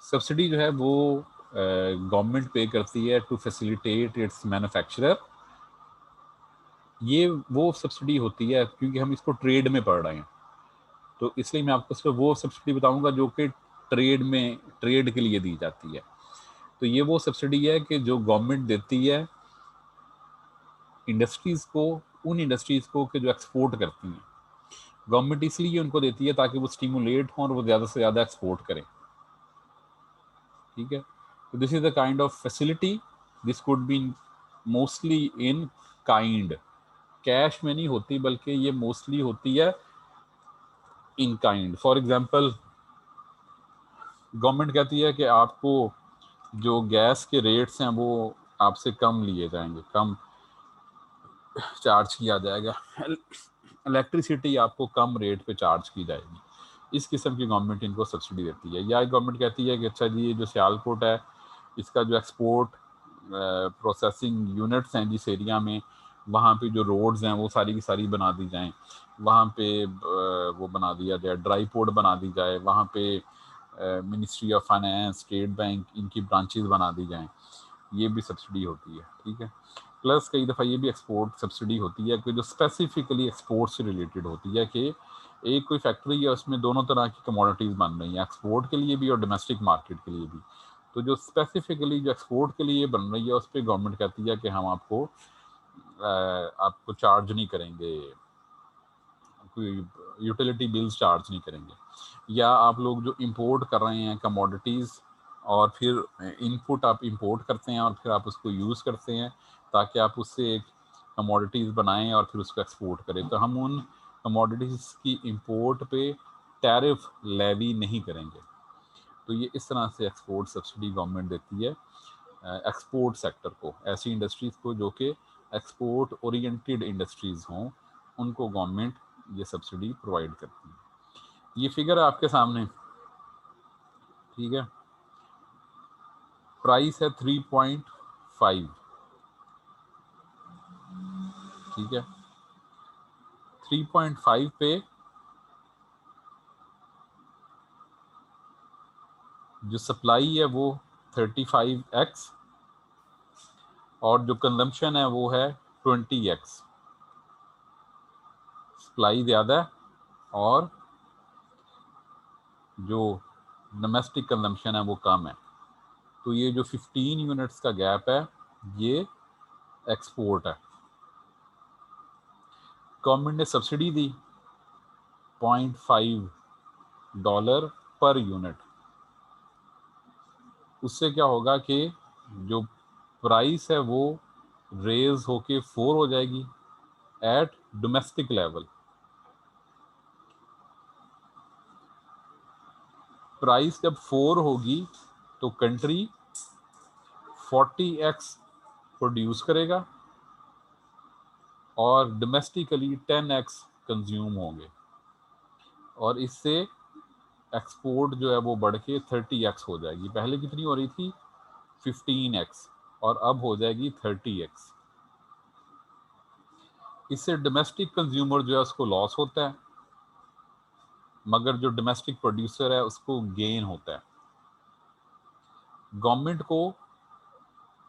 Subsidy जो है वो गवर्नमेंट पे करती है टू फैसिलिटेट इट्स मैन्युफैक्चरर। ये वो सब्सिडी होती है क्योंकि हम इसको ट्रेड में पढ़ रहे हैं, तो इसलिए मैं आपको सिर्फ वो सब्सिडी बताऊंगा जो कि ट्रेड के लिए दी जाती है। तो ये वो सब्सिडी है कि जो गवर्नमेंट देती है इंडस्ट्रीज को, उन इंडस्ट्रीज को कि जो एक्सपोर्ट करती हैं। गवर्नमेंट इसलिए उनको देती है ताकि वो स्टिमुलेट हों और वो ज़्यादा से ज़्यादा एक्सपोर्ट करें। ठीक है, तो this is the kind of facility. This could be mostly in kind, cash में नहीं होती बल्कि ये मोस्टली होती है in kind. For example government कहती है कि आपको जो गैस के रेट्स हैं वो आपसे कम लिए जाएंगे, कम चार्ज किया जाएगा, इलेक्ट्रिसिटी आपको कम रेट पे चार्ज की जाएगी। इस किस्म की गवर्नमेंट इनको सब्सिडी देती है। या गवर्नमेंट कहती है कि अच्छा जी ये जो सियालकोट है इसका जो एक्सपोर्ट प्रोसेसिंग यूनिट्स हैं जिस एरिया में, वहाँ पे जो रोड्स हैं वो सारी की सारी बना दी जाएं, वहाँ पे वो बना दिया जाए, ड्राई पोर्ट बना दी जाए, वहाँ पे ministry of finance, state bank, इनकी ब्रांचेस बना दी जाएं। ये भी सब्सिडी होती है। ठीक है, प्लस कई दफ़ा ये भी एक्सपोर्ट सब्सिडी होती है कि जो स्पेसिफिकली एक्सपोर्ट से रिलेटेड होती है कि एक कोई फैक्ट्री है उसमें दोनों तरह की कमोडिटीज़ बन रही हैं, एक्सपोर्ट के लिए भी और डोमेस्टिक मार्केट के लिए भी। तो जो स्पेसिफिकली जो एक्सपोर्ट के लिए बन रही है उस पर गवर्नमेंट कहती है कि हम आपको चार्ज नहीं करेंगे, कोई यूटिलिटी बिल्स चार्ज नहीं करेंगे। या आप लोग जो इंपोर्ट कर रहे हैं कमोडिटीज़ और फिर इनपुट आप इंपोर्ट करते हैं और फिर आप उसको यूज़ करते हैं ताकि आप उससे एक कमोडिटीज़ बनाएं और फिर उसको एक्सपोर्ट करें, तो हम उन कमोडिटीज़ की इंपोर्ट पे टैरिफ लेवी नहीं करेंगे। तो ये इस तरह से एक्सपोर्ट सब्सिडी गवर्नमेंट देती है एक्सपोर्ट सेक्टर को, ऐसी इंडस्ट्रीज़ को जो कि एक्सपोर्ट ओरिएंटेड इंडस्ट्रीज़ हों, उनको गवर्नमेंट ये सब्सिडी प्रोवाइड करती है। ये फिगर है आपके सामने। ठीक है, प्राइस है 3.5। ठीक है, 3.5 पे जो सप्लाई है वो 35x और जो कंजम्पशन है वो है 20x। सप्लाई ज़्यादा है और जो डोमेस्टिक कंजम्पशन है वो कम है। तो ये जो 15 यूनिट्स का गैप है ये एक्सपोर्ट है। गवर्नमेंट ने सब्सिडी दी $0.5 पर यूनिट। उससे क्या होगा कि जो प्राइस है वो रेज होके 4 हो जाएगी एट डोमेस्टिक लेवल। प्राइस जब 4 होगी तो कंट्री 40x प्रोड्यूस करेगा और डोमेस्टिकली 10x कंज्यूम होंगे और इससे एक्सपोर्ट जो है वो बढ़ के 30x हो जाएगी। पहले कितनी हो रही थी 15x और अब हो जाएगी 30x। इससे डोमेस्टिक कंज्यूमर जो है उसको लॉस होता है मगर जो डोमेस्टिक प्रोड्यूसर है उसको गेन होता है। गवर्नमेंट को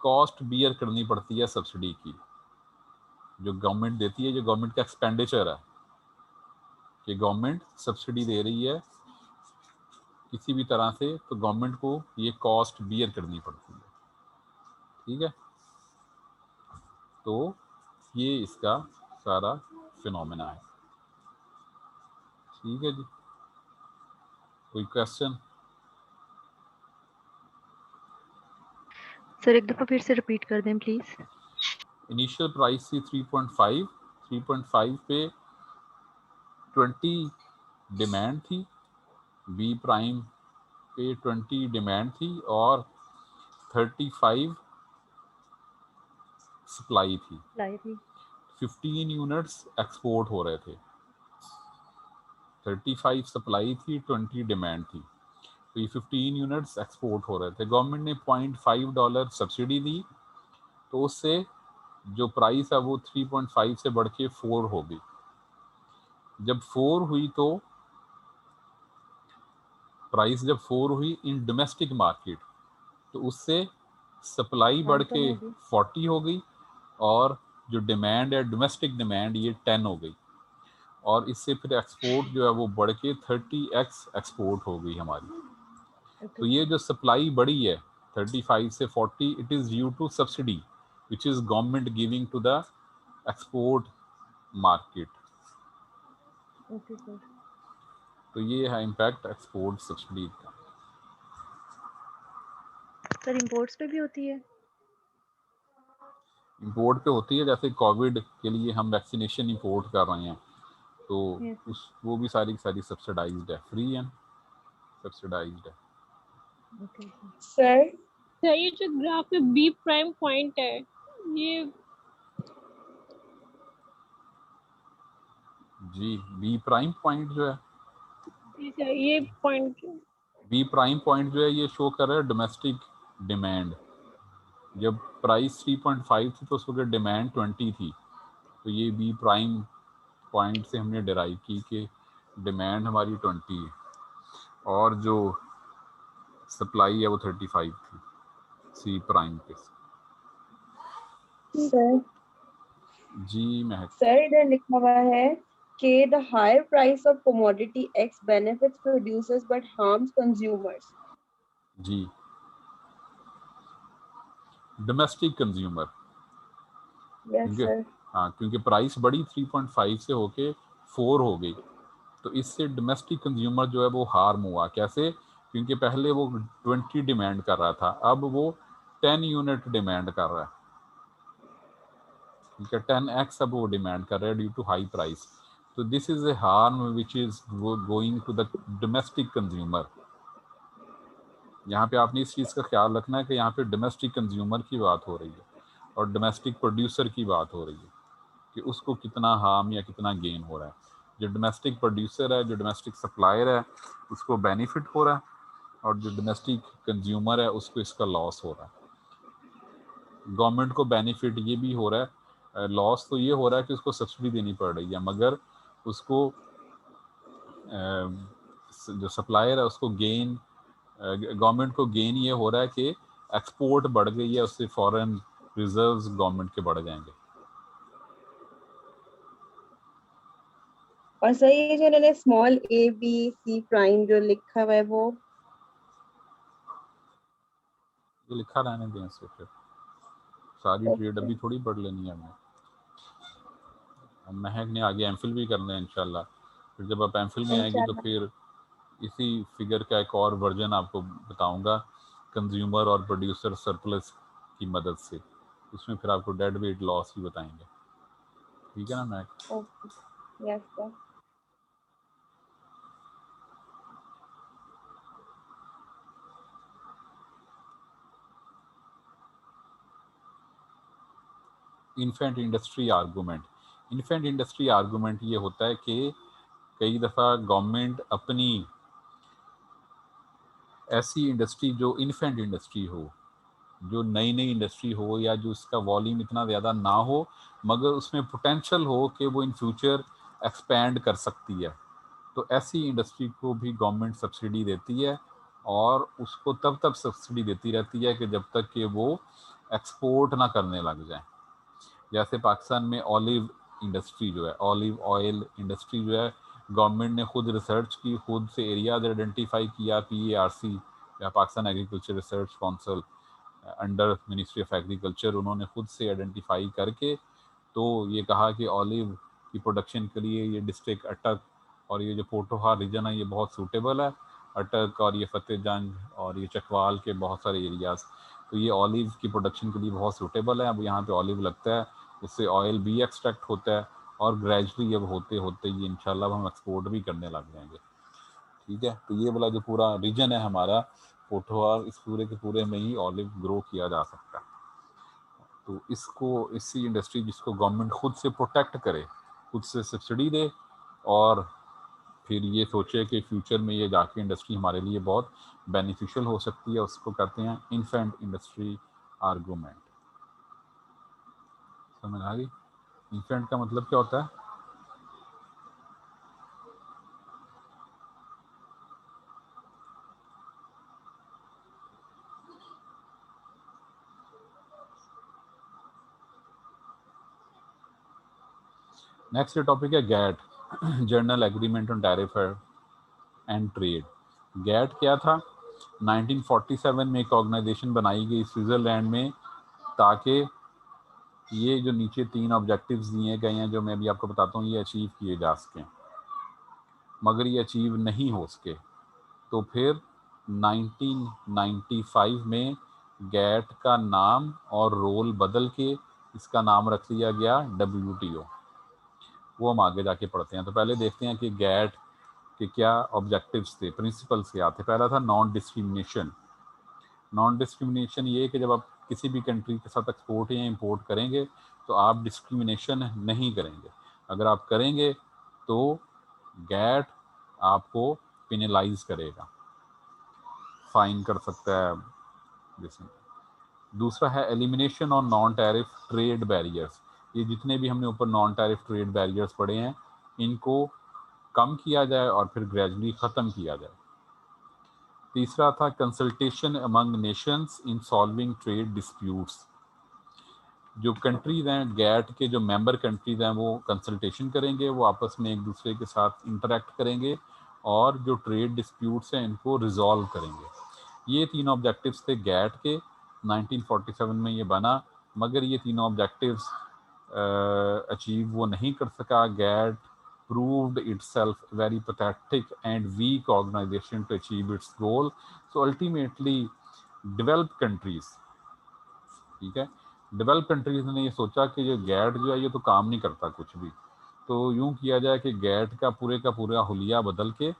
कॉस्ट बियर करनी पड़ती है सब्सिडी की, जो गवर्नमेंट देती है, जो गवर्नमेंट का एक्सपेंडिचर है कि गवर्नमेंट सब्सिडी दे रही है किसी भी तरह से, तो गवर्नमेंट को ये कॉस्ट बियर करनी पड़ती है। ठीक है, तो ये इसका सारा फिनोमेना है। ठीक है जी, कोई क्वेश्चन? सर एक दफा फिर से रिपीट कर दें प्लीज। इनिशियल प्राइस थी 3.5, 3.5 पे 20 डिमांड थी, बी प्राइम पे 20 डिमांड थी और 35 सप्लाई थी। 15 यूनिट्स एक्सपोर्ट हो रहे थे, 35 सप्लाई थी, 20 डिमांड थी, तो ये 15 यूनिट्स एक्सपोर्ट हो रहे थे। गवर्नमेंट ने $0.5 सब्सिडी दी तो उससे जो प्राइस है वो 3.5 से बढ़ के 4 हो गई। जब 4 हुई तो प्राइस जब 4 हुई इन डोमेस्टिक मार्केट, तो उससे सप्लाई बढ़ के 40 हो गई और जो डिमांड है डोमेस्टिक डिमांड ये 10 हो गई, और इससे फिर एक्सपोर्ट जो है वो बढ़ के 30x एक्सपोर्ट हो गई हमारी। तो ये जो सप्लाई बढ़ी है 35 से 40, it is due to subsidy which is government giving to the export market. Okay sir. तो ये है इम्पैक्ट एक्सपोर्ट सब्सिडी का। सर इंपोर्ट्स पे भी होती है? इंपोर्ट पे होती है, जैसे कोविड के लिए हम वैक्सीनेशन इंपोर्ट कर रहे हैं, तो Yes, उस वो भी सारी सारी सब्सिडाइज्ड है, फ्री एंड सब्सिडाइज्ड है। Okay sir. सर ये जो ग्राफ में बी प्राइम पॉइंट है, ये जी, बी प्राइम पॉइंट जो है, ये पॉइंट बी प्राइम पॉइंट जो है ये शो कर रहा है डोमेस्टिक डिमांड। जब प्राइस 3.5 थी तो उस वक्त डिमांड 20 थी, तो ये बी प्राइम पॉइंट से हमने डिराइव की कि डिमांड हमारी 20 है और जो सप्लाई है वो 35 थी सी प्राइम पे। सर जी महक। सर इधर लिखा हुआ है कि the higher price of commodity X benefits producers but harms consumers. जी, डोमेस्टिक कंज्यूमर। Yes क्योंकि sir. हाँ, क्योंकि प्राइस बढ़ी 3.5 से होके 4 हो गई, तो इससे डोमेस्टिक कंज्यूमर जो है वो हार्म हुआ। कैसे? क्योंकि पहले वो 20 डिमांड कर रहा था, अब वो 10 यूनिट डिमांड कर रहा है, ठीक है, 10x अब वो डिमांड कर रहा है ड्यू टू हाई प्राइस। तो this is a harm which is going to the domestic consumer. यहाँ पे आपने इस चीज़ का ख्याल रखना है कि यहाँ पे डोमेस्टिक कंज्यूमर की बात हो रही है और डोमेस्टिक प्रोड्यूसर की बात हो रही है कि उसको कितना हार्म या कितना गेन हो रहा है। जो डोमेस्टिक प्रोड्यूसर है, जो डोमेस्टिक सप्लायर है, उसको बेनिफिट हो रहा है, और जो डोमेस्टिक कंज्यूमर है उसको इसका लॉस हो रहा है। गवर्नमेंट को बेनिफिट ये भी हो रहा है, लॉस तो ये हो रहा है कि उसको सब्सिडी देनी पड़ रही है, मगर उसको जो सप्लायर है उसको गेन, गवर्नमेंट को गेन ये हो रहा है कि एक्सपोर्ट बढ़ गई है, उससे फॉरेन रिजर्व्स गवर्नमेंट के बढ़ जाएंगे। और सर ये जो इन्होंने small a b c prime जो लिखा हुआ है वो ये लिखा रहने दें इसे, फिर सारी ट्रेड अभी थोड़ी बढ़ लेनी है हमें। महक ने आगे एमफिल भी करना है इंशाल्लाह, फिर जब आप एमफिल में आएंगे तो फिर इसी फिगर का एक और वर्जन आपको बताऊंगा कंज्यूमर और प्रोड्यूसर सरप्लस की मदद से, उसमें फिर आपको डेड वेट लॉस भी बताएंगे, ठीक है ना महक? Okay yes sir. Infant industry argument. Infant industry argument ये होता है कि कई दफ़ा गवर्नमेंट अपनी ऐसी इंडस्ट्री जो इन्फेंट इंडस्ट्री हो, जो नई नई इंडस्ट्री हो, या जो उसका वॉल्यूम इतना ज़्यादा ना हो मगर उसमें पोटेंशियल हो कि वो इन फ्यूचर एक्सपैंड कर सकती है, तो ऐसी इंडस्ट्री को भी गवर्नमेंट सब्सिडी देती है, और उसको तब तक सब्सिडी देती रहती है कि जब तक कि वो एक्सपोर्ट ना करने लग जाए। जैसे पाकिस्तान में ऑलिव इंडस्ट्री जो है, ऑलिव ऑयल इंडस्ट्री जो है, गवर्नमेंट ने खुद रिसर्च की, खुद से एरियाज आइडेंटिफाई किया, PARC या Pakistan agriculture research council under ministry of agriculture, उन्होंने खुद से आइडेंटिफाई करके तो ये कहा कि ऑलिव की प्रोडक्शन के लिए ये डिस्ट्रिक्ट अटक और ये जो पोटोहार रीजन है ये बहुत सूटेबल है, अटक और ये फतेहजंग और ये चकवाल के बहुत सारे एरियाज़, तो ये ऑलिव की प्रोडक्शन के लिए बहुत सूटेबल है। अब यहाँ पे ऑलिव लगता है, उससे ऑयल भी एक्सट्रैक्ट होता है, और ग्रेजुअली अब होते होते ये इंशाल्लाह हम एक्सपोर्ट भी करने लग जाएंगे, ठीक है। तो ये वाला जो पूरा रीजन है हमारा पोटोहार, इस पूरे के पूरे में ही ऑलिव ग्रो किया जा सकता है। तो इसको, इसी इंडस्ट्री जिसको गवर्नमेंट खुद से प्रोटेक्ट करे, खुद से सब्सिडी दे, और फिर ये सोचे कि फ्यूचर में ये जाके इंडस्ट्री हमारे लिए बहुत बेनिफिशियल हो सकती है, उसको कहते हैं इन्फेंट इंडस्ट्री आर्गूमेंट। समझ आ गई? इन्फेंट का मतलब क्या होता है? नेक्स्ट टॉपिक है GATT, general agreement on tariff and trade. GATT क्या था? 1947 में एक ऑर्गेनाइजेशन बनाई गई स्विट्ज़रलैंड में, ताकि ये जो नीचे 3 ऑब्जेक्टिव्स दिए गए हैं जो मैं अभी आपको बताता हूँ, ये अचीव किए जा सकें। मगर ये अचीव नहीं हो सके, तो फिर 1995 में गैट का नाम और रोल बदल के इसका नाम रख लिया गया WTO। वो हम आगे जाके पढ़ते हैं। तो पहले देखते हैं कि गैट के क्या ऑब्जेक्टिव्स थे, प्रिंसिपल्स क्या थे। पहला था नॉन डिस्क्रिमिनेशन। नॉन डिस्क्रिमिनेशन ये कि जब आप किसी भी कंट्री के साथ एक्सपोर्ट या इंपोर्ट करेंगे तो आप डिस्क्रिमिनेशन नहीं करेंगे। अगर आप करेंगे तो गैट आपको पेनलाइज करेगा, फाइन कर सकता है जैसे। दूसरा है elimination on non tariff trade barriers. ये जितने भी हमने ऊपर नॉन टैरिफ ट्रेड बैरियर्स पढ़े हैं, इनको कम किया जाए और फिर ग्रेजुअली ख़त्म किया जाए। तीसरा था consultation among Nations in solving trade disputes. जो कंट्रीज हैं गैट के, जो मेंबर कंट्रीज हैं, वो कंसल्टेशन करेंगे, वो आपस में एक दूसरे के साथ इंटरेक्ट करेंगे और जो ट्रेड डिस्प्यूट्स हैं इनको रिजॉल्व करेंगे। ये तीनों ऑब्जेक्टिव्स थे गैट के। 1947 में ये बना, मगर ये तीनों ऑब्जेक्टिव्स अचीव वो नहीं कर सका। GATT proved itself very pathetic and weak organization to achieve its goal. So ultimately developed countries, ठीक है, डेवलप कंट्रीज ने ये सोचा कि ये गैट जो है ये तो काम नहीं करता कुछ भी, तो यूं किया जाए कि गैट का पूरा हुलिया बदल के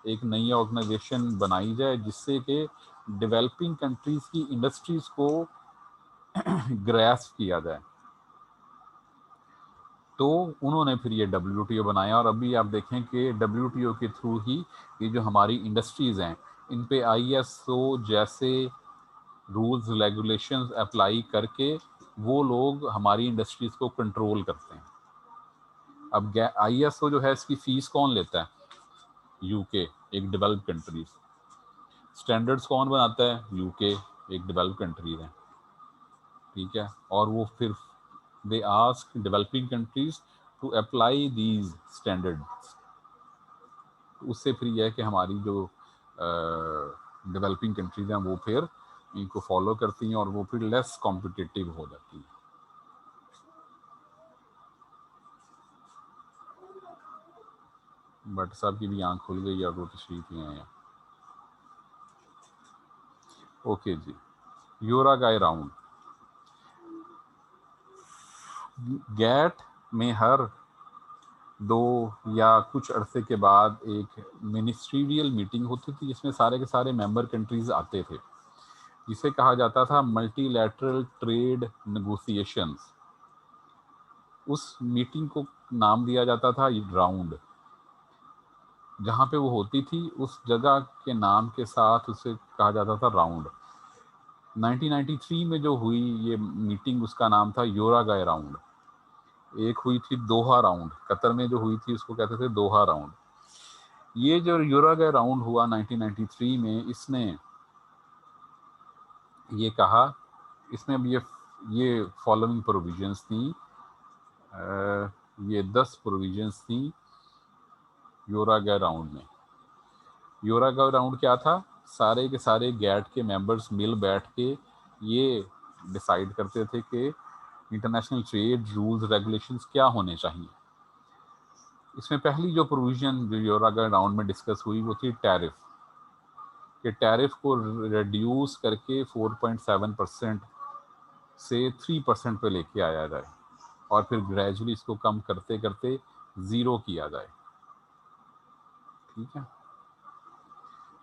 एक नई ऑर्गेनाइजेशन बनाई जाए, जिससे कि डेवलपिंग कंट्रीज की इंडस्ट्रीज को ग्रैस्प किया जाए। तो उन्होंने फिर ये WTO बनाया, और अभी आप देखें कि WTO के थ्रू ही ये जो हमारी इंडस्ट्रीज़ हैं इन पे ISO जैसे रूल्स रेगुलेशंस अप्लाई करके वो लोग हमारी इंडस्ट्रीज़ को कंट्रोल करते हैं। अब ISO जो है इसकी फ़ीस कौन लेता है? UK, एक डेवलप कंट्रीज। स्टैंडर्ड्स कौन बनाता है? UK, एक डेवलप कंट्रीज है, ठीक है। और वो फिर they ask developing countries to apply these standards. उससे फिर यह है कि हमारी जो डेवलपिंग कंट्रीज हैं वो फिर इनको फॉलो करती हैं और वो फिर लेस कॉम्पिटिटिव हो जाती हैं। बट साहब की भी आंख खुल गई और वो तशरीफ ही हैं। ओके जी, यूरागाई राउंड। गैट में हर 2 या कुछ अरसे के बाद एक मिनिस्ट्रियल मीटिंग होती थी, जिसमें सारे के सारे मेंबर कंट्रीज आते थे, जिसे कहा जाता था मल्टीलैटरल ट्रेड नेगोशिएशंस। उस मीटिंग को नाम दिया जाता था राउंड। जहाँ पे वो होती थी उस जगह के नाम के साथ उसे कहा जाता था राउंड। 1993 में जो हुई ये मीटिंग, उसका नाम था यूरागाई राउंड। एक हुई थी दोहा राउंड, कतर में जो हुई थी उसको कहते थे दोहा राउंड। ये जो यूरागाई राउंड हुआ 1993 में, इसने ये कहा, इसमें अब ये फॉलोइंग प्रोविजंस थी, ये 10 प्रोविजंस थी यूरागाई राउंड में। यूरागाई राउंड क्या था? सारे के सारे गैट के मेंबर्स मिल बैठ के ये डिसाइड करते थे कि इंटरनेशनल ट्रेड रूल्स रेगुलेशंस क्या होने चाहिए। इसमें पहली जो प्रोविजन जो यूरागाई राउंड में डिस्कस हुई वो थी टैरिफ, कि टैरिफ को रिड्यूस करके 4.7% से 3% पे लेके आया जाए और फिर ग्रेजुअली इसको कम करते करते 0 किया जाए, ठीक है।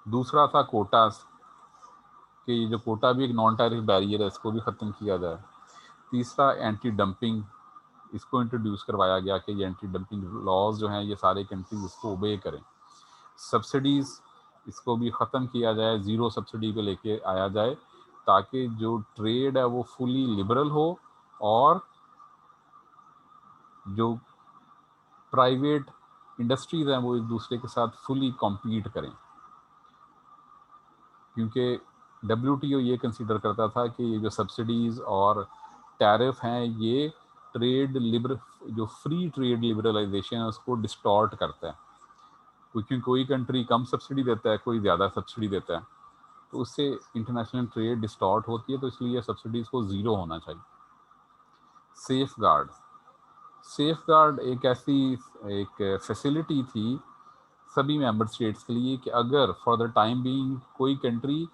दूसरा था कोटास, कि ये जो कोटा भी एक नॉन टैरिफ बैरियर है, इसको भी ख़त्म किया जाए। तीसरा एंटी डंपिंग, इसको इंट्रोड्यूस करवाया गया कि ये एंटी डंपिंग लॉज जो हैं ये सारे कंट्रीज इसको ओबे करें। सब्सिडीज़, इसको भी ख़त्म किया जाए, 0 सब्सिडी पे लेके आया जाए, ताकि जो ट्रेड है वो फुली लिबरल हो और जो प्राइवेट इंडस्ट्रीज़ हैं वो एक दूसरे के साथ फुली कॉम्पीट करें। क्योंकि WTO ये कंसीडर करता था कि ये जो सब्सिडीज़ और टैरिफ हैं ये ट्रेड जो फ्री ट्रेड लिबरलाइजेशन है उसको डिस्टॉर्ट करता है, क्योंकि कोई कंट्री कम सब्सिडी देता है, कोई ज़्यादा सब्सिडी देता है, तो उससे इंटरनेशनल ट्रेड डिस्टॉर्ट होती है। तो इसलिए सब्सिडीज़ को ज़ीरो होना चाहिए। सेफ गार्ड, सेफ गार्ड एक ऐसी एक फैसिलिटी थी सभी मेंबर स्टेट्स के लिए कि अगर फॉर द टाइम बीइंग कोई कंट्री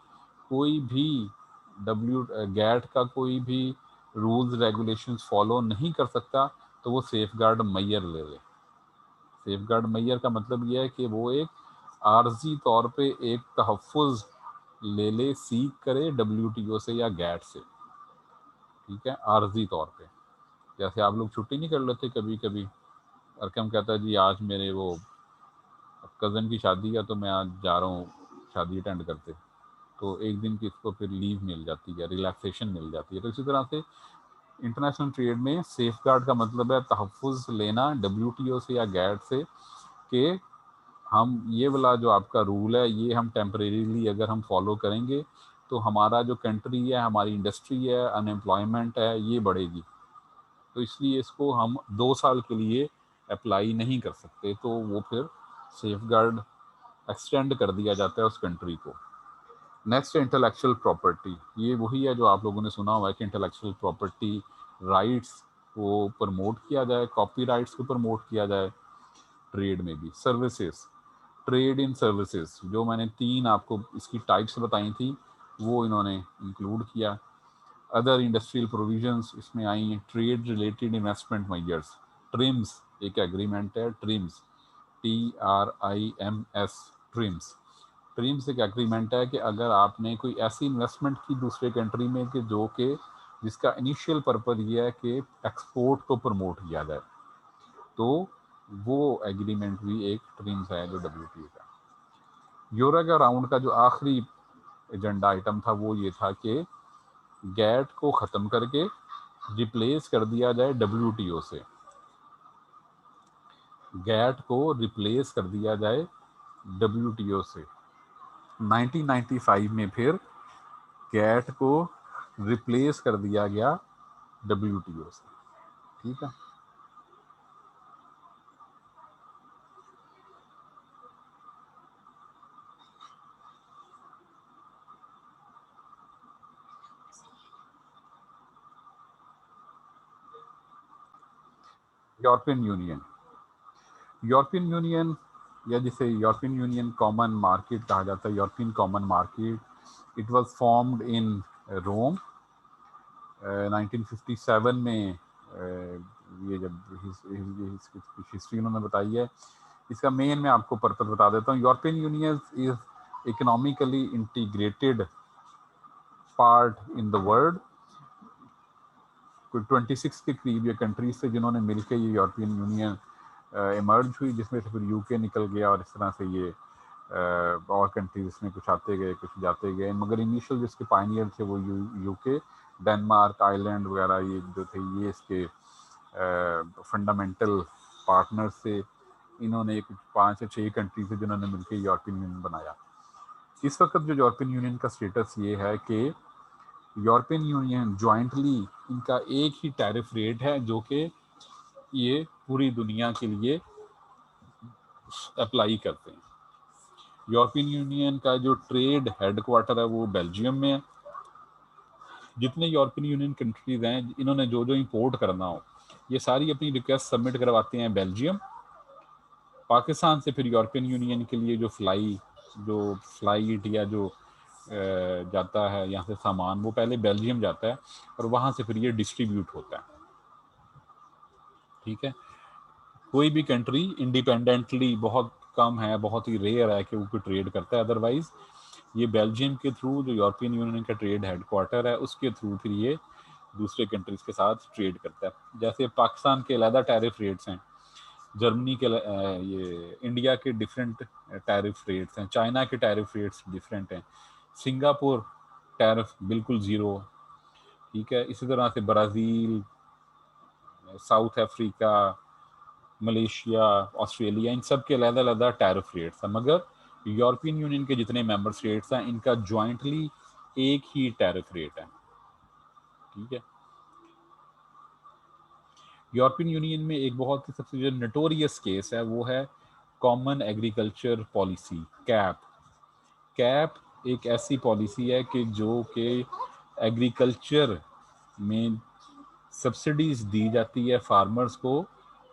कोई भी गैट का कोई भी रूल्स रेगुलेशंस फॉलो नहीं कर सकता तो वो सेफ गार्ड मैयर ले ले। सेफ गार्ड मैयर का मतलब यह है कि वो एक आर्जी तौर पे एक तहफ़्फ़ुज़ ले ले, सीख करे WTO से या गैट से, ठीक है, आर्जी तौर पे। जैसे आप लोग छुट्टी नहीं कर लेते कभी कभी, अरकम कहता है जी आज मेरे वो कज़न की शादी है तो मैं आज जा रहा हूँ शादी अटेंड करते, तो एक दिन की इसको फिर लीव मिल जाती है, रिलैक्सेशन मिल जाती है। तो इसी तरह से इंटरनेशनल ट्रेड में सेफ गार्ड का मतलब है तहफ़्फ़ुज़ लेना WTO से या गैट से कि हम ये वाला जो आपका रूल है ये हम टेम्परेरीली अगर हम फॉलो करेंगे तो हमारा जो कंट्री है, हमारी इंडस्ट्री है, अनएम्प्लॉयमेंट है, ये बढ़ेगी। तो इसलिए इसको हम 2 साल के लिए अप्लाई नहीं कर सकते, तो वो फिर सेफ गार्ड एक्सटेंड कर दिया जाता है उस कंट्री को। नेक्स्ट इंटेलेक्चुअल प्रॉपर्टी, ये वही है जो आप लोगों ने सुना हुआ है कि इंटेलेक्चुअल प्रॉपर्टी राइट्स को प्रमोट किया जाए, कॉपी राइट्स को प्रमोट किया जाए ट्रेड में भी। सर्विसेज, ट्रेड इन सर्विसेज, जो मैंने 3 आपको इसकी टाइप्स बताई थी वो इन्होंने इंक्लूड किया। अदर इंडस्ट्रियल प्रोविजंस इसमें आई हैं, trade related investment measures, TRIMS एक एग्रीमेंट है, ट्रिम्स TRIMS, ट्रिम्स। ट्रिम्स एक एग्रीमेंट है कि अगर आपने कोई ऐसी इन्वेस्टमेंट की दूसरे कंट्री में कि जो कि जिसका इनिशियल पर्पज़ ये है कि एक्सपोर्ट को प्रमोट किया जाए, तो वो एग्रीमेंट भी एक ट्रिम्स है जो WTO का। यूरोगा राउंड का जो आखिरी एजेंडा आइटम था वो ये था कि गैट को ख़त्म करके रिप्लेस कर दिया जाए WTO से, गैट को रिप्लेस कर दिया जाए WTO से। 1995 में फिर गैट को रिप्लेस कर दिया गया WTO से, ठीक है। यूरोपियन यूनियन, यूरोपियन यूनियन या जिसे यूरोपियन यूनियन कॉमन मार्केट कहा जाता है, European common market, it was formed in Rome 1957 में। ये जब हिस्ट्री उन्होंने बताई है, इसका मेन मैं आपको पर्पस बता देता हूँ। European union is economically integrated part in the world. कोई 26 के करीब ये कंट्रीज थे जिन्होंने मिलकर ये यूरोपियन यूनियन इमर्ज हुई, जिसमें से फिर UK निकल गया और इस तरह से ये और कंट्रीज इसमें कुछ आते गए कुछ जाते गए, मगर इनिशियल जिसके पायनियर थे वो UK, डेनमार्क, आयरलैंड वगैरह ये जो थे ये इसके फंडामेंटल पार्टनर्स थे। इन्होंने कुछ 5 या 6 कंट्रीज थे जिन्होंने मिलकर यूरोपियन यूनियन बनाया। इस वक्त जो यूरोपियन यूनियन का स्टेटस ये है कि यूरोपियन यूनियन जॉइंटली इनका एक ही टैरिफ रेट है जो कि ये पूरी दुनिया के लिए अप्लाई करते हैं। यूरोपियन यूनियन का जो ट्रेड हेडक्वार्टर है वो बेल्जियम में है। जितने यूरोपियन यूनियन कंट्रीज हैं इन्होंने जो जो इंपोर्ट करना हो ये सारी अपनी रिक्वेस्ट सबमिट करवाते हैं बेल्जियम। पाकिस्तान से फिर यूरोपियन यूनियन के लिए जो फ्लाइट या जो जाता है यहाँ से सामान वो पहले बेल्जियम जाता है और वहाँ से फिर ये डिस्ट्रीब्यूट होता है, ठीक है। कोई भी कंट्री इंडिपेंडेंटली बहुत कम है, बहुत ही रेयर है कि वो कोई ट्रेड करता है, अदरवाइज ये बेल्जियम के थ्रू जो यूरोपियन यूनियन का ट्रेड हेडक्वार्टर है उसके थ्रू फिर ये दूसरे कंट्रीज के साथ ट्रेड करता है। जैसे पाकिस्तान के अलग टैरिफ रेट्स हैं, जर्मनी के ये इंडिया के डिफरेंट टैरिफ रेट्स हैं, चाइना के टैरिफ रेट्स डिफरेंट हैं, सिंगापुर टैरिफ बिल्कुल ज़ीरो, ठीक है। इसी तरह से Brazil, South Africa, Malaysia, Australia, इन सब के अलग अलग टैरिफ रेट्स हैं, मगर यूरोपियन यूनियन के जितने मेंबर स्टेट्स हैं इनका जॉइंटली एक ही टैरिफ रेट है, ठीक है। यूरोपियन यूनियन में एक बहुत ही सबसे जो नोटोरियस केस है वो है common agriculture policy, cap. Cap एक ऐसी पॉलिसी है कि जो कि एग्रीकल्चर में सब्सिडीज दी जाती है फार्मर्स को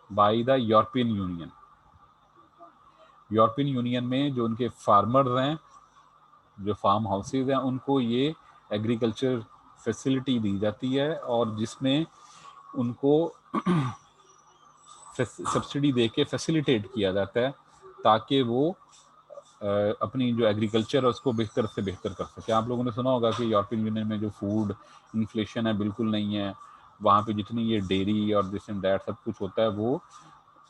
by the European union. European union में जो उनके फार्मर्स हैं, जो फार्म हाउसेज हैं, उनको ये एग्रीकल्चर फैसिलिटी दी जाती है और जिसमें उनको सब्सिडी दे के फैसिलिटेट किया जाता है ताकि वो अपनी जो एग्रीकल्चर है उसको बेहतर से बेहतर कर सके। आप लोगों ने सुना होगा कि यूरोपियन यूनियन में जो फूड इन्फ्लेशन है बिल्कुल नहीं है, वहाँ पे जितनी ये डेयरी और दिस एंड दैट सब कुछ होता है वो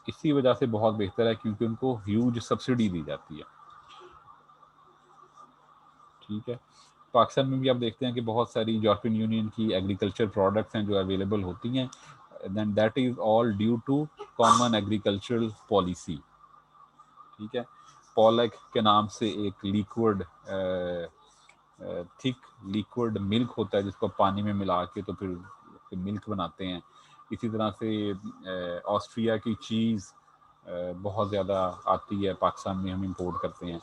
इसी वजह से बहुत बेहतर है क्योंकि उनको ह्यूज सब्सिडी दी जाती है। ठीक है, पाकिस्तान में भी आप देखते हैं कि बहुत सारी यूरोपियन यूनियन की एग्रीकल्चर प्रोडक्ट्स हैं जो अवेलेबल होती हैं, then that is all due to common agricultural policy. ठीक है, पॉलक के नाम से एक लिक्विड थिक लिक्विड मिल्क होता है जिसको पानी में मिला के तो फिर मिल्क बनाते हैं। इसी तरह से ऑस्ट्रिया की चीज़ बहुत ज़्यादा आती है पाकिस्तान में, हम इंपोर्ट करते हैं।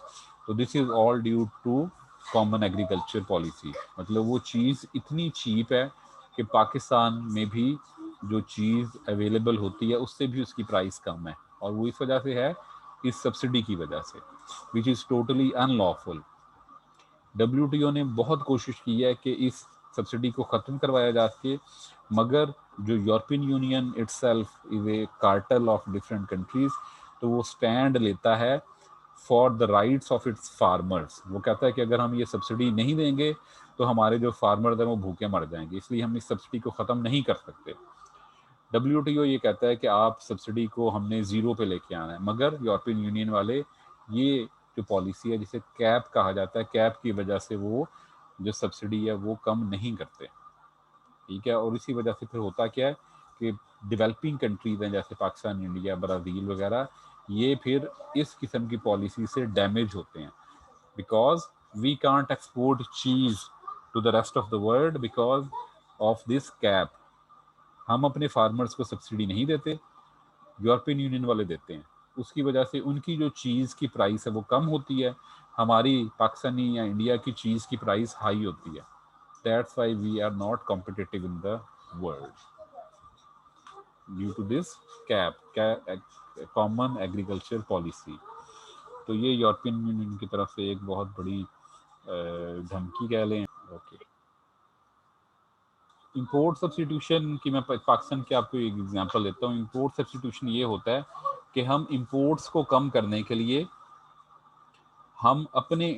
तो this is all due to common agriculture policy. मतलब वो चीज़ इतनी चीप है कि पाकिस्तान में भी जो चीज़ अवेलेबल होती है उससे भी उसकी प्राइस कम है, और वो इस वजह से है इस सब्सिडी की वजह से, which is totally unlawful. WTO ने बहुत कोशिश की है कि इस सब्सिडी को ख़त्म करवाया जा सके, मगर जो European union itself is a cartel of different countries, तो वो स्टैंड लेता है for the rights of its farmers. वो कहता है कि अगर हम ये सब्सिडी नहीं देंगे तो हमारे जो फार्मर्स हैं वो भूखे मर जाएंगे, इसलिए हम इस सब्सिडी को ख़त्म नहीं कर सकते। WTO ये कहता है कि आप सब्सिडी को हमने ज़ीरो पे लेके आना है, मगर यूरोपियन यूनियन वाले ये जो पॉलिसी है जिसे कैप कहा जाता है, कैप की वजह से वो जो सब्सिडी है वो कम नहीं करते। ठीक है, और इसी वजह से फिर होता क्या है कि डेवलपिंग कंट्रीज हैं जैसे पाकिस्तान, इंडिया, ब्राज़ील वगैरह, ये फिर इस किस्म की पॉलिसी से डैमेज होते हैं, बिकॉज वी कांट एक्सपोर्ट चीज़ to the rest of the world because of this CAP. हम अपने फार्मर्स को सब्सिडी नहीं देते, यूरोपियन यूनियन वाले देते हैं, उसकी वजह से उनकी जो चीज़ की प्राइस है वो कम होती है, हमारी पाकिस्तानी या इंडिया की चीज़ की प्राइस हाई होती है। That's why we are not competitive in the world due to this CAP, common agriculture policy. तो ये यूरोपियन यूनियन की तरफ से एक बहुत बड़ी धमकी कह लें। ओके, इंपोर्ट सब्सटीट्यूशन की मैं पाकिस्तान के आपको एक एग्जांपल देता हूँ। इंपोर्ट सब्सटीट्यूशन ये होता है कि हम इंपोर्ट्स को कम करने के लिए हम अपने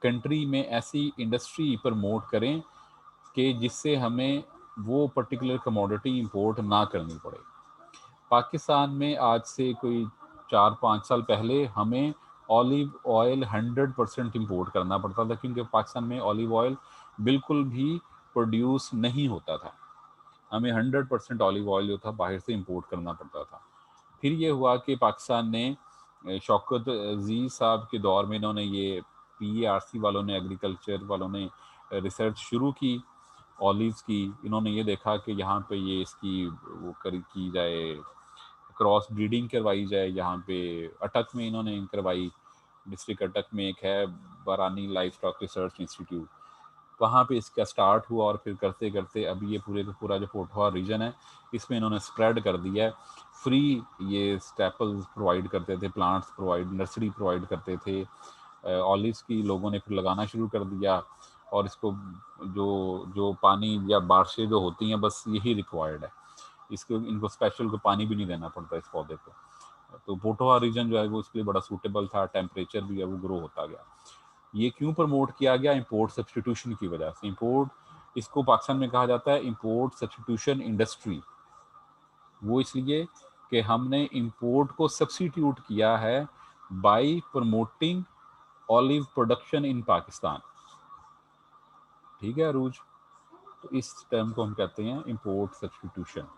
कंट्री में ऐसी इंडस्ट्री प्रमोट करें कि जिससे हमें वो पर्टिकुलर कमोडिटी इंपोर्ट ना करनी पड़े। पाकिस्तान में आज से कोई 4-5 साल पहले हमें ऑलिव ऑयल 100% इम्पोर्ट करना पड़ता था, क्योंकि पाकिस्तान में ऑलिव ऑयल बिल्कुल भी प्रोड्यूस नहीं होता था। हमें 100% ऑलिव ऑयल जो था बाहर से इंपोर्ट करना पड़ता था। फिर ये हुआ कि पाकिस्तान ने शौकत अजीज़ साहब के दौर में इन्होंने ये PARC वालों ने, एग्रीकल्चर वालों ने रिसर्च शुरू की ऑलिव्स की। इन्होंने ये देखा कि यहाँ पे ये इसकी वो की जाए, क्रॉस ब्रीडिंग करवाई जाए। यहाँ पे अटक में इन्होंने करवाई, डिस्ट्रिक्ट अटक में एक है बारानी लाइफ स्टॉक रिसर्च इंस्टीट्यूट, वहाँ पे इसका स्टार्ट हुआ और फिर करते करते अभी ये पूरे का पूरा जो पोठवा रीजन है इसमें इन्होंने स्प्रेड कर दिया है। फ्री ये स्टेपल्स प्रोवाइड करते थे, प्लांट्स प्रोवाइड, नर्सरी प्रोवाइड करते थे। ऑलिव्स की लोगों ने फिर लगाना शुरू कर दिया, और इसको जो जो पानी या बारिशें जो होती हैं बस यही रिक्वायर्ड है, इसको इनको स्पेशल को पानी भी नहीं देना पड़ता इस पौधे को। तो पोठवा रीजन जो है वो इसके लिए बड़ा सूटेबल था, टेम्परेचर भी है वो ग्रो होता गया। ये क्यों प्रमोट किया गया? इंपोर्ट सब्सटीट्यूशन की वजह से। इंपोर्ट, इसको पाकिस्तान में कहा जाता है इंपोर्ट सब्सटीट्यूशन इंडस्ट्री। वो इसलिए कि हमने इंपोर्ट को सब्सटीट्यूट किया है bye promoting olive production in Pakistan. ठीक है अरूज, तो इस टर्म को हम कहते हैं इंपोर्ट सब्सटीट्यूशन।